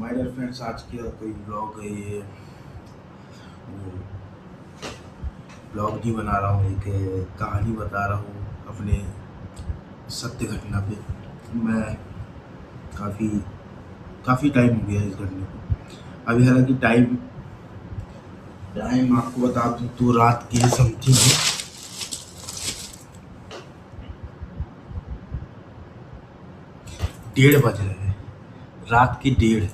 My dear friends, आज की कोई ब्लॉग है ये। वो ब्लॉग नहीं बना रहा हूँ, एक कहानी बता रहा हूँ अपने सत्य घटना पे। मैं काफ़ी काफ़ी टाइम हो गया इस घटने को। अभी हालांकि टाइम टाइम आपको बता दूँ तो रात के समथिंग है 1:30 बज रहे हैं। रात के 1:30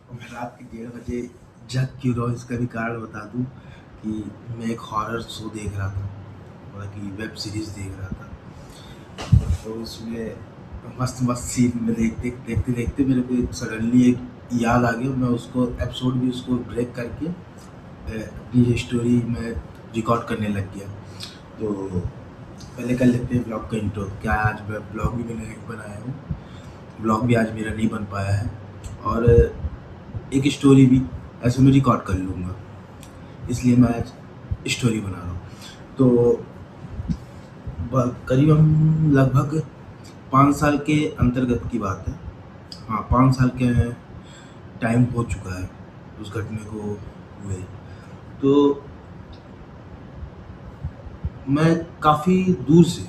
और मैं रात के 1:30 बजे जग क्यों रहा हूँ, इसका भी कारण बता दूँ कि मैं एक हॉरर शो देख रहा था, मतलब कि वेब सीरीज़ देख रहा था। तो उसमें मस्त मस्त सीन में देखते देखते मेरे को सडनली एक याद आ गया। मैं उसको एपिसोड भी उसको ब्रेक करके अपनी स्टोरी में रिकॉर्ड करने लग गया। तो पहले कर लेते हैं ब्लॉग का इंट्रो। क्या आज मैं ब्लॉग भी मैंने नहीं बनाया हूँ, ब्लॉग भी आज मेरा नहीं बन पाया है, और एक स्टोरी भी ऐसे में रिकॉर्ड कर लूँगा, इसलिए मैं आज स्टोरी बना रहा हूँ। तो करीब हम लगभग 5 साल के अंतर्गत की बात है। हाँ, 5 साल के टाइम हो चुका है उस घटने को हुए। तो मैं काफ़ी दूर से,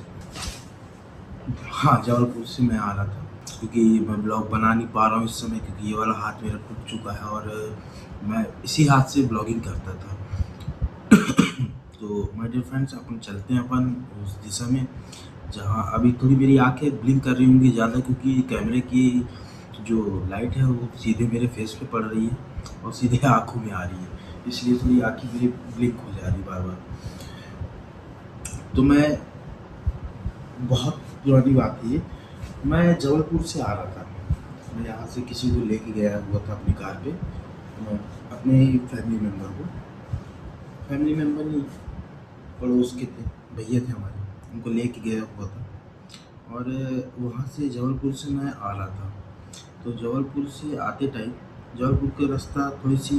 हाँ, जबलपुर से मैं आ रहा था, क्योंकि मैं ब्लॉग बना नहीं पा रहा हूँ इस समय, क्योंकि ये वाला हाथ मेरा टूट चुका है और मैं इसी हाथ से ब्लॉगिंग करता था। तो माय डियर फ्रेंड्स, अपन चलते हैं अपन उस दिशा में जहाँ अभी थोड़ी मेरी आंखें ब्लिंक कर रही होंगी ज़्यादा, क्योंकि कैमरे की जो लाइट है वो सीधे मेरे फेस पे पड़ रही है और सीधे आँखों में आ रही है, इसलिए थोड़ी आँखें मेरी ब्लिंक हो जा रही बार बार। तो मैं, बहुत पुरानी बात है ये, मैं जबलपुर से आ रहा था। मैं यहाँ से किसी को लेके गया हुआ था अपनी कार पे, अपने ही फैमिली मेम्बर नहीं, पड़ोस के थे, भैया थे हमारे, उनको लेके गया हुआ था। और वहाँ से जबलपुर से मैं आ रहा था। तो जबलपुर से आते टाइम, जबलपुर का रास्ता थोड़ी सी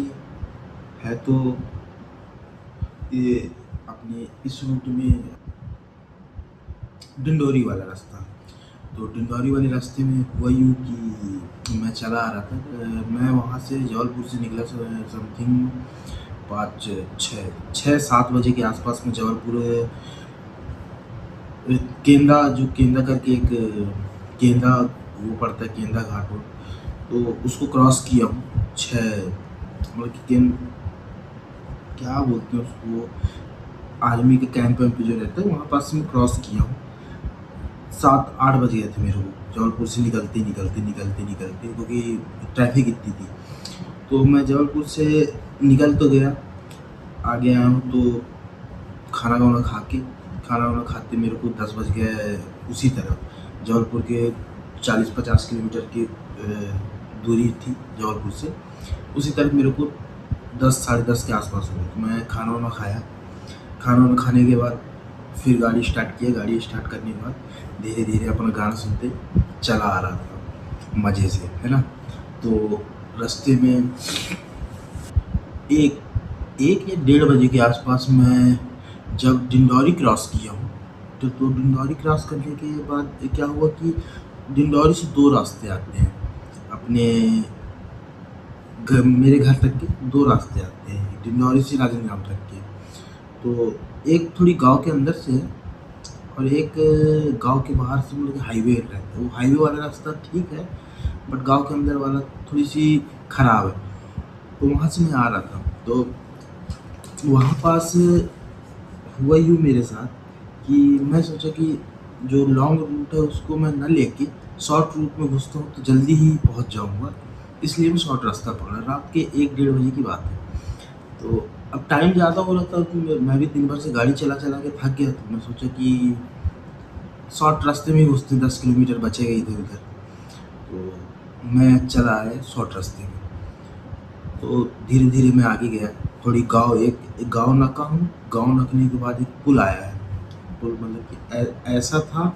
है, तो ये अपने इस रूट में डिंडोरी वाला रास्ता। तो डिंडोरी वाले रास्ते में हुआ यूँ कि मैं चला आ रहा था। मैं वहाँ से जबलपुर से निकला समथिंग 5-6-7 बजे के आसपास में। जबलपुर केंदा, जो केंदा करके एक केंदा वो पड़ता है, केंदा घाट हो, तो उसको क्रॉस किया हूँ। मतलब कि क्या बोलते हैं उसको, आर्मी के कैंप वैम्प जो रहता है वहाँ पास में क्रॉस किया हूँ। 7-8 बज गए थे मेरे को जबलपुर से निकलते, क्योंकि ट्रैफिक इतनी थी। तो मैं जबलपुर से निकल तो गया, आगे आया हूँ, तो खाना वाना खाते मेरे को 10 बज गए। उसी तरफ जबलपुर के 40-50 किलोमीटर की दूरी थी जबलपुर से, उसी तरफ मेरे को 10-10:30 के आसपास हुआ। तो मैं खाना वाना खाने के बाद फिर गाड़ी स्टार्ट करने के बाद धीरे धीरे अपना गाना सुनते चला आ रहा था मज़े से, है ना। तो रास्ते में एक या 1:30 बजे के आसपास मैं जब डिंडौरी क्रॉस किया हूँ, तो डिंडौरी क्रॉस करने के बाद क्या हुआ कि डिंडौरी से 2 रास्ते आते हैं अपने मेरे घर तक के। 2 रास्ते आते हैं डिंडौरी से राजनगांव तक के। तो एक थोड़ी गांव के अंदर से है और एक गांव के बाहर से, मतलब हाईवे रहता है। वो हाईवे वाला रास्ता ठीक है, बट गांव के अंदर वाला थोड़ी सी खराब है। तो वहाँ से मैं आ रहा था, तो वहाँ पास हुआ यूँ मेरे साथ कि मैं सोचा कि जो लॉन्ग रूट है उसको मैं न लेके शॉर्ट रूट में घुसता हूँ तो जल्दी ही पहुँच जाऊँगा, इसलिए मैं शॉर्ट रास्ता पकड़ा। रात के 1-1:30 बजे की बात है। तो अब टाइम ज़्यादा हो रहा था, तो मैं भी दिन भर से गाड़ी चला के थक गया। तो मैं सोचा कि शॉर्ट रास्ते में ही घुसते, 10 किलोमीटर बचेगा इधर उधर। तो मैं चला आया शॉर्ट रास्ते में। तो धीरे धीरे मैं आगे गया, थोड़ी एक गाँव नका हूँ। गाँव नकने के बाद एक पुल आया है। पुल मतलब कि ऐसा था,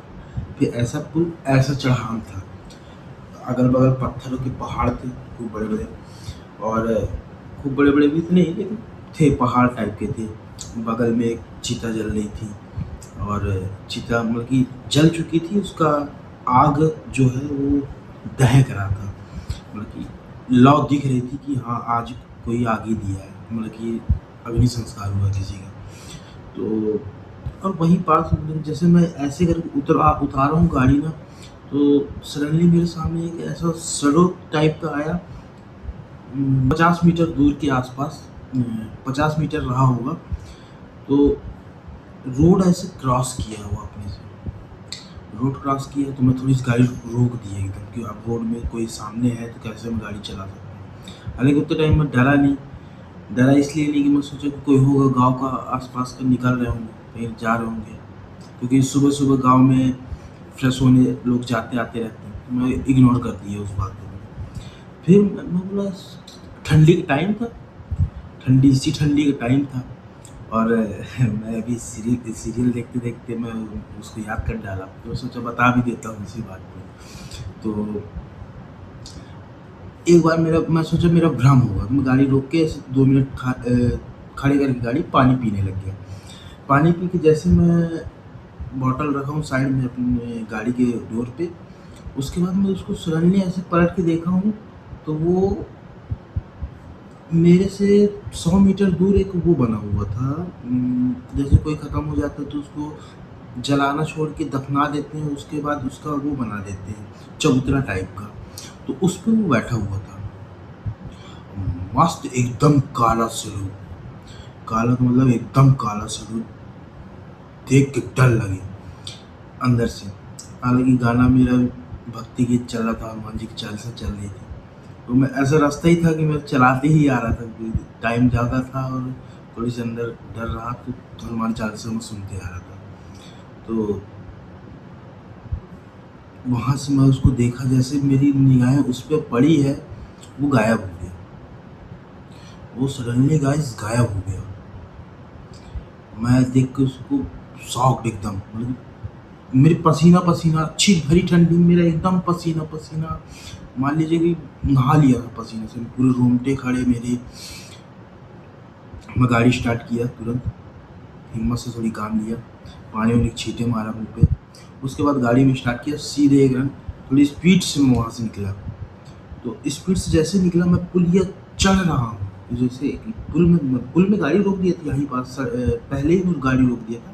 फिर ऐसा पुल, ऐसा चढ़ान था, अगल बगल पत्थरों के पहाड़ थे खूब बड़े बड़े, और खूब बड़े बड़े भी नहीं, लेकिन थे, पहाड़ टाइप के थे। बगल में एक चिता जल रही थी, और चिता मतलब कि जल चुकी थी, उसका आग जो है वो दहक रहा था, मतलब कि लौ दिख रही थी कि हाँ आज कोई आग ही दिया है, मतलब कि अग्नि संस्कार हुआ किसी का। तो और वहीं पास मतलब जैसे मैं ऐसे करके उतारा हूँ गाड़ी ना, तो सडनली मेरे सामने एक ऐसा सड़क टाइप का आया, 50 मीटर दूर के आसपास, 50 मीटर रहा होगा। तो रोड ऐसे क्रॉस किया हुआ अपने से, रोड क्रॉस किया तो मैं थोड़ी सी गाड़ी रोक दी एकदम कि अब रोड में कोई सामने है तो कैसे मैं गाड़ी चला सकता हूँ। हालांकि उतने टाइम में डरा नहीं, डरा इसलिए नहीं कि मैं सोचा कि कोई होगा गांव का आसपास का, निकल रहे होंगे कहीं जा रहे होंगे, क्योंकि सुबह सुबह गांव में फ्रेश होने लोग जाते आते रहते हैं, तो मैं इग्नोर कर दिया उस बात को। फिर मैं बोला ठंडी का टाइम था, ठंडी का टाइम था, और मैं अभी सीरियल देखते देखते मैं उसको याद कर डाला, तो सोचा बता भी देता हूँ इसी बात पे। तो एक बार मैं सोचा मेरा भ्रम होगा, तो मैं गाड़ी रोक के 2 मिनट खड़े करके गाड़ी पानी पीने लग गया। पानी पी के जैसे मैं बॉटल रखा हूँ साइड में अपने गाड़ी के डोर पे, उसके बाद मैं उसको सडनली ऐसे पलट के देखा हूँ, तो वो मेरे से 100 मीटर दूर एक वो बना हुआ था, जैसे कोई ख़त्म हो जाता है तो उसको जलाना छोड़ के दफना देते हैं, उसके बाद उसका वो बना देते हैं चबूतरा टाइप का, तो उस पे वो बैठा हुआ था, मस्त एकदम काला सलूट, काला का मतलब एकदम काला सलूट, देख के डर लगे अंदर से। हालांकि गाना मेरा भक्ति गीत चल रहा था, हनुमान जी की चालीसा चल रही थी, तो मैं ऐसा रास्ता ही था कि मैं चलाते ही आ रहा था, टाइम ज़्यादा था और थोड़ी सी अंदर डर रहा, तो हनुमान चालीसा में सुनते आ रहा था। तो वहाँ से मैं उसको देखा, जैसे मेरी निगाहें उस पर पड़ी है वो गायब हो गया, वो सडनली गाइस गायब हो गया। मैं देख के उसको शॉक्ड एकदम, मतलब मेरे पसीना पसीना, अच्छी भरी ठंडी, मेरा एकदम पसीना पसीना, मान लीजिए कि नहा लिया था पसीने से, पूरे रोंगटे खड़े मेरे। मैं गाड़ी स्टार्ट किया, तुरंत हिम्मत से थोड़ी काम लिया, पानी वानी छींटे मारा मुँह पे, उसके बाद गाड़ी में स्टार्ट किया, सीधे एक रन थोड़ी स्पीड से मैं वहाँ से निकला। तो स्पीड से जैसे निकला, मैं पुलिया चढ़ रहा हूँ, जैसे पुल में गाड़ी रोक दिया था यहीं पास, पहले ही मैं गाड़ी रोक दिया था,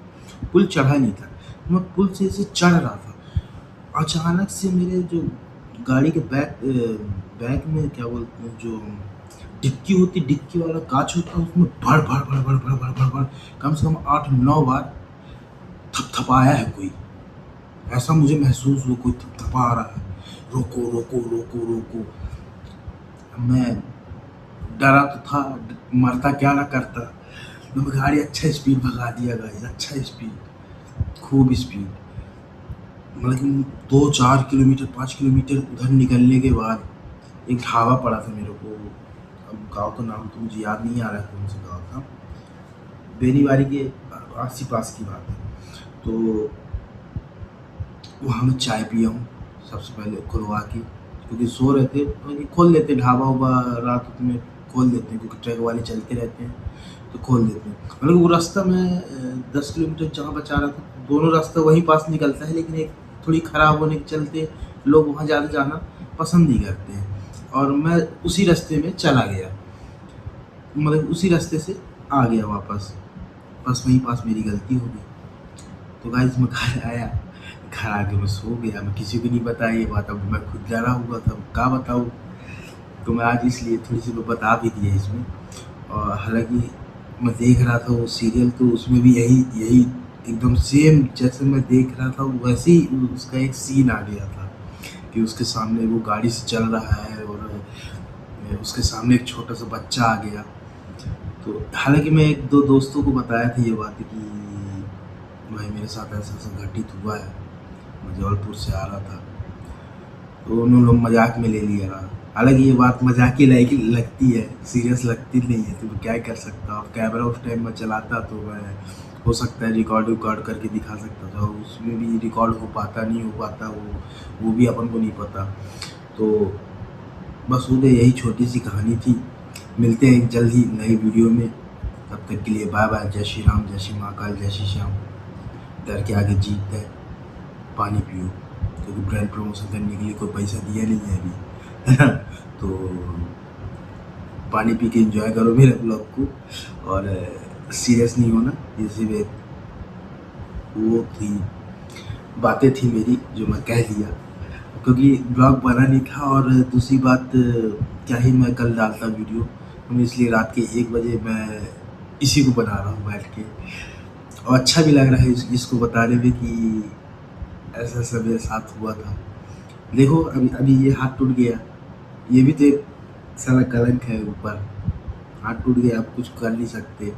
पुल चढ़ा नहीं था, मैं पुल से ऐसे चढ़ रहा था। अचानक से मेरे जो गाड़ी के बैक में क्या बोलते हैं, जो डिक्की होती, डिक्की वाला कांच होता है, उसमें भड़ भड़ भड़ भड़ भड़ भड़ भड़ भड़ कम से कम 8-9 बार थपथपाया है कोई, ऐसा मुझे महसूस हुआ कोई थपथपा रहा है, रोको रोको रोको रोको। मैं डरा तो था, मरता क्या ना करता, तो मैं गाड़ी अच्छा स्पीड भगा दिया गाइस, अच्छा स्पीड, खूब स्पीड, मतलब कि 2-4 किलोमीटर 5 किलोमीटर उधर निकलने के बाद एक ढाबा पड़ा था मेरे को, अब गाँव का नाम तो मुझे याद नहीं आ रहा है कौन सा गाँव था, बेनीबारी के आस ही पास की बात है। तो वहाँ मैं चाय पिया हूँ सबसे पहले खुलवा के, क्योंकि सो रहे थे, तो खोल देते ढाबा उबा रात में खोल देते हैं, क्योंकि ट्रक वाले चलते रहते हैं तो खोल देते हैं। मतलब वो रास्ता मैं 10 किलोमीटर जहाँ बचा रहा था, दोनों रास्ता वहीं पास निकलता है, लेकिन एक थोड़ी ख़राब होने के चलते लोग वहाँ ज़्यादा जाना पसंद नहीं करते हैं, और मैं उसी रास्ते में चला गया, मतलब उसी रास्ते से आ गया वापस, बस वहीं पास मेरी गलती हो गई। तो गाइस मैं घर आया, घर आके मैं सो गया, मैं किसी को नहीं बताया ये बात, अब मैं खुद डरा हुआ था, क्या बताऊँ। तो मैं आज इसलिए थोड़ी सी मैं बता भी दिया इसमें। और हालांकि मैं देख रहा था वो सीरियल, तो उसमें भी यही एकदम सेम जैसे मैं देख रहा था वैसे ही उसका एक सीन आ गया था, कि उसके सामने वो गाड़ी से चल रहा है और उसके सामने एक छोटा सा बच्चा आ गया। तो हालांकि मैं 1-2 दोस्तों को बताया था ये बात कि भाई मेरे साथ ऐसा ऐसा घटित हुआ है, मैं जबलपुर से आ रहा था, तो उन्होंने लोग मजाक में ले लिया रहा। हालांकि ये बात मजाक की लायक लगती है, सीरियस लगती नहीं है, तो मैं क्या कर सकता हूँ। कैमरा उस टाइम में चलाता तो मैं हो सकता है रिकॉर्ड करके दिखा सकता था, उसमें भी रिकॉर्ड हो पाता नहीं हो पाता, वो भी अपन को नहीं पता। तो बस उधर यही छोटी सी कहानी थी। मिलते हैं जल्द ही नई वीडियो में, तब तक के लिए बाय बाय। जय श्री राम, जय श्री महाकाल, जय श्री श्याम। डर के आगे जीत है, पानी पियो, क्योंकि ब्रांड प्रमोशन करने के लिए कोई पैसा दिया नहीं है अभी। है ना। तो पानी पी के एंजॉय करो मेरे ब्लॉग को, और सीरियस नहीं होना। ये सिर्फ वो थी, बातें थी मेरी जो मैं कह दिया, क्योंकि ब्लॉग बना नहीं था। और दूसरी बात, क्या ही मैं कल डालता वीडियो, तो इसलिए रात के 1 बजे मैं इसी को बना रहा हूँ बैठ के। और अच्छा भी लग रहा है इसको बताने में कि ऐसा ऐसा मेरे साथ हुआ था। देखो अभी अभी ये हाथ टूट गया, ये भी तो एक सारा कलंक है ऊपर। हाथ टूट गया, आप कुछ कर नहीं सकते,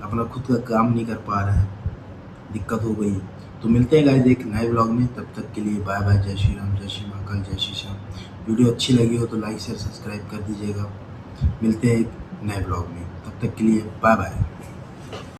अपना खुद का काम नहीं कर पा रहे हैं, दिक्कत हो गई। तो मिलते हैं गाइस एक नए ब्लॉग में, तब तक के लिए बाय बाय। जय श्री राम, जय श्री महाकाल, जय श्री श्याम। वीडियो अच्छी लगी हो तो लाइक शेयर सब्सक्राइब कर दीजिएगा। मिलते हैं एक नए ब्लॉग में, तब तक के लिए बाय बाय।